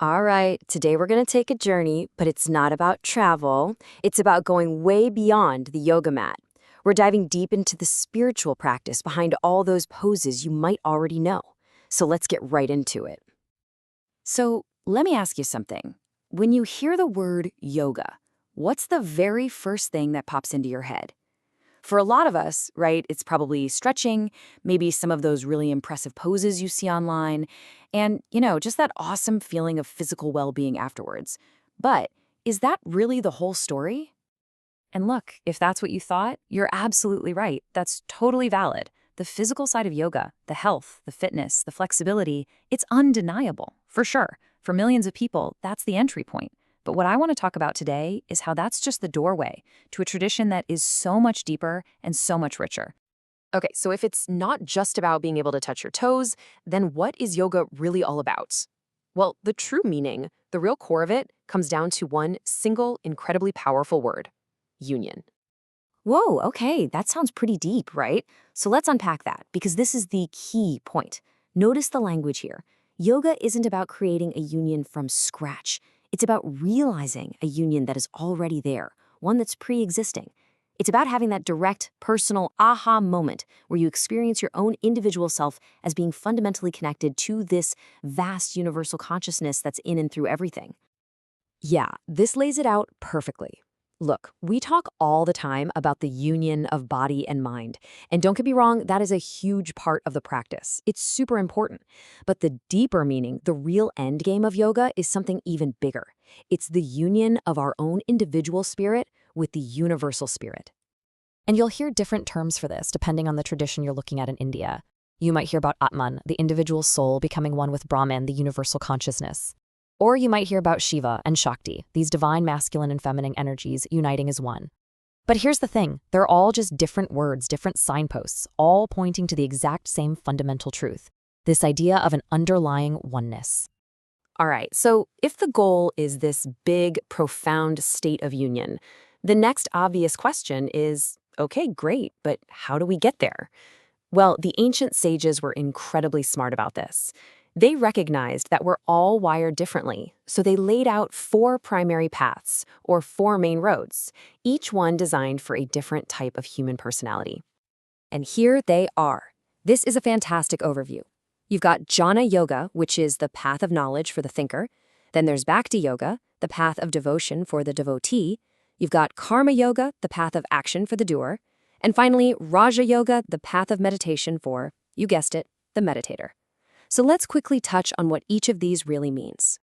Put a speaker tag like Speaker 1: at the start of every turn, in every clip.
Speaker 1: All right, today we're going to take a journey, but it's not about travel. It's about going way beyond the yoga mat. We're diving deep into the spiritual practice behind all those poses you might already know. So let's get right into it. So let me ask you something. When you hear the word yoga, what's the very first thing that pops into your head? For a lot of us, right, it's probably stretching, maybe some of those really impressive poses you see online, and, just that awesome feeling of physical well-being afterwards. But is that really the whole story? And look, if that's what you thought, you're absolutely right. That's totally valid. The physical side of yoga, the health, the fitness, the flexibility, it's undeniable, for sure. For millions of people, that's the entry point. But what I want to talk about today is how that's just the doorway to a tradition that is so much deeper and so much richer. Okay, so if it's not just about being able to touch your toes, then what is yoga really all about? Well, the true meaning, the real core of it, comes down to one single, incredibly powerful word: union. Whoa, okay, that sounds pretty deep, right? So let's unpack that, because this is the key point. Notice the language here. Yoga isn't about creating a union from scratch. It's about realizing a union that is already there, one that's pre-existing. It's about having that direct, personal aha moment where you experience your own individual self as being fundamentally connected to this vast universal consciousness that's in and through everything. Yeah, this lays it out perfectly. Look, we talk all the time about the union of body and mind. And don't get me wrong, that is a huge part of the practice. It's super important. But the deeper meaning, the real end game of yoga, is something even bigger. It's the union of our own individual spirit with the universal spirit.
Speaker 2: And you'll hear different terms for this depending on the tradition you're looking at in India. You might hear about Atman, the individual soul becoming one with Brahman, the universal consciousness. Or you might hear about Shiva and Shakti, these divine masculine and feminine energies uniting as one. But here's the thing, they're all just different words, different signposts, all pointing to the exact same fundamental truth, this idea of an underlying oneness.
Speaker 1: All right, so if the goal is this big, profound state of union, the next obvious question is, okay, great, but how do we get there? Well, the ancient sages were incredibly smart about this. They recognized that we're all wired differently, so they laid out 4 primary paths, or 4 main roads, each one designed for a different type of human personality. And here they are. This is a fantastic overview. You've got Jnana Yoga, which is the path of knowledge for the thinker. Then there's Bhakti Yoga, the path of devotion for the devotee. You've got Karma Yoga, the path of action for the doer. And finally, Raja Yoga, the path of meditation for, you guessed it, the meditator. So let's quickly touch on what each of these really means.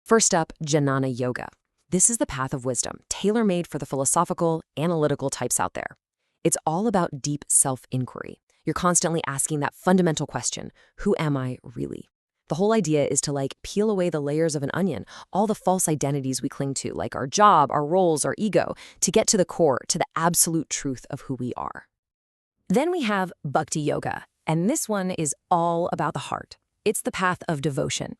Speaker 1: First up, Jnana Yoga. This is the path of wisdom, tailor-made for the philosophical, analytical types out there. It's all about deep self-inquiry. You're constantly asking that fundamental question, who am I really? The whole idea is to peel away the layers of an onion, all the false identities we cling to, like our job, our roles, our ego, to get to the core, to the absolute truth of who we are. Then we have Bhakti Yoga, and this one is all about the heart. It's the path of devotion.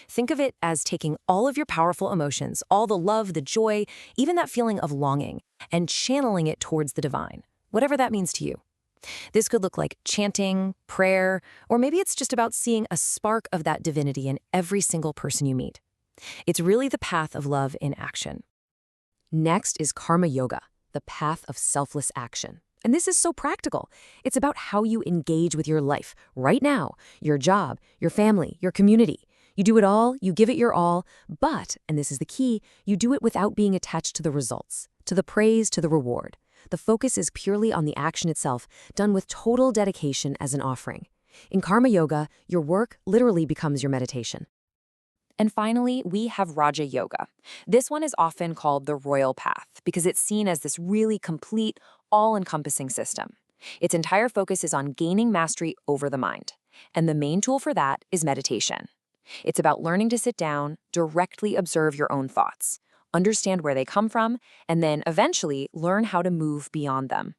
Speaker 1: Think of it as taking all of your powerful emotions, all the love, the joy, even that feeling of longing, and channeling it towards the divine, whatever that means to you. This could look like chanting, prayer, or maybe it's just about seeing a spark of that divinity in every single person you meet. It's really the path of love in action. Next is Karma Yoga, the path of selfless action. And this is so practical. It's about how you engage with your life right now, your job, your family, your community. You do it all, you give it your all, but, and this is the key, you do it without being attached to the results, to the praise, to the reward. The focus is purely on the action itself, done with total dedication as an offering. In Karma Yoga, your work literally becomes your meditation. And finally, we have Raja Yoga. This one is often called the royal path because it's seen as this really complete, all-encompassing system. Its entire focus is on gaining mastery over the mind. And the main tool for that is meditation. It's about learning to sit down, directly observe your own thoughts, understand where they come from, and then eventually learn how to move beyond them.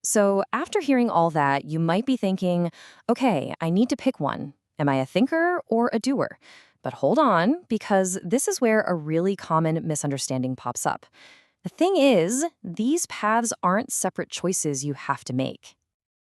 Speaker 1: So after hearing all that, you might be thinking, okay, I need to pick one. Am I a thinker or a doer? But hold on, because this is where a really common misunderstanding pops up. The thing is, these paths aren't separate choices you have to make.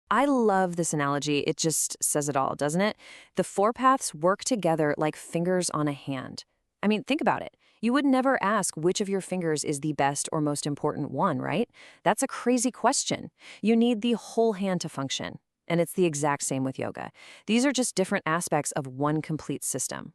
Speaker 1: I love this analogy. It just says it all, doesn't it? The 4 paths work together like fingers on a hand. I mean, think about it. You would never ask which of your fingers is the best or most important one, right? That's a crazy question. You need the whole hand to function. And it's the exact same with yoga. These are just different aspects of one complete system.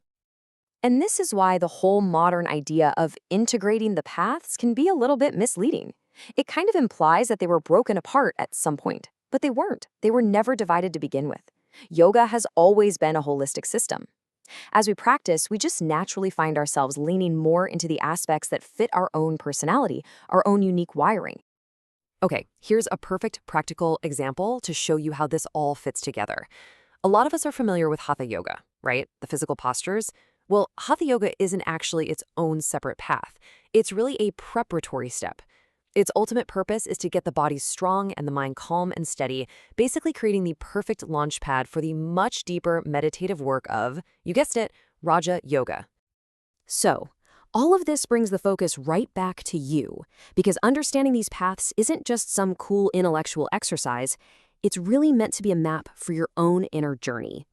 Speaker 1: And this is why the whole modern idea of integrating the paths can be a little bit misleading. It kind of implies that they were broken apart at some point, but they weren't. They were never divided to begin with. Yoga has always been a holistic system. As we practice, we just naturally find ourselves leaning more into the aspects that fit our own personality, our own unique wiring. Okay, here's a perfect practical example to show you how this all fits together. A lot of us are familiar with Hatha Yoga, right? The physical postures. Well, Hatha Yoga isn't actually its own separate path. It's really a preparatory step. Its ultimate purpose is to get the body strong and the mind calm and steady, basically creating the perfect launch pad for the much deeper meditative work of, you guessed it, Raja Yoga. So, all of this brings the focus right back to you, because understanding these paths isn't just some cool intellectual exercise, it's really meant to be a map for your own inner journey.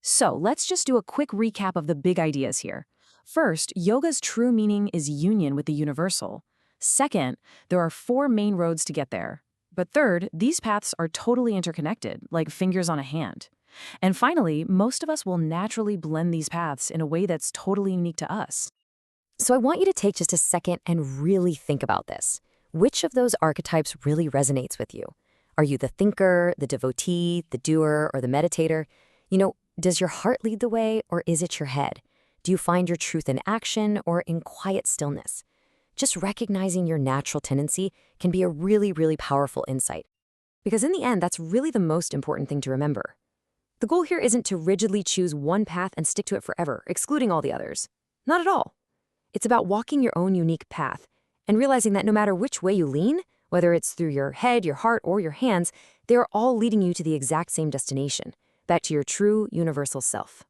Speaker 1: So, let's just do a quick recap of the big ideas here. First, yoga's true meaning is union with the universal. Second, there are 4 main roads to get there. But third, these paths are totally interconnected, like fingers on a hand. And finally, most of us will naturally blend these paths in a way that's totally unique to us. So I want you to take just a second and really think about this. Which of those archetypes really resonates with you? Are you the thinker, the devotee, the doer, or the meditator? Does your heart lead the way, or is it your head? Do you find your truth in action or in quiet stillness? Just recognizing your natural tendency can be a really, really powerful insight. Because in the end, that's really the most important thing to remember. The goal here isn't to rigidly choose one path and stick to it forever, excluding all the others. Not at all. It's about walking your own unique path and realizing that no matter which way you lean, whether it's through your head, your heart, or your hands, they are all leading you to the exact same destination, back to your true universal self.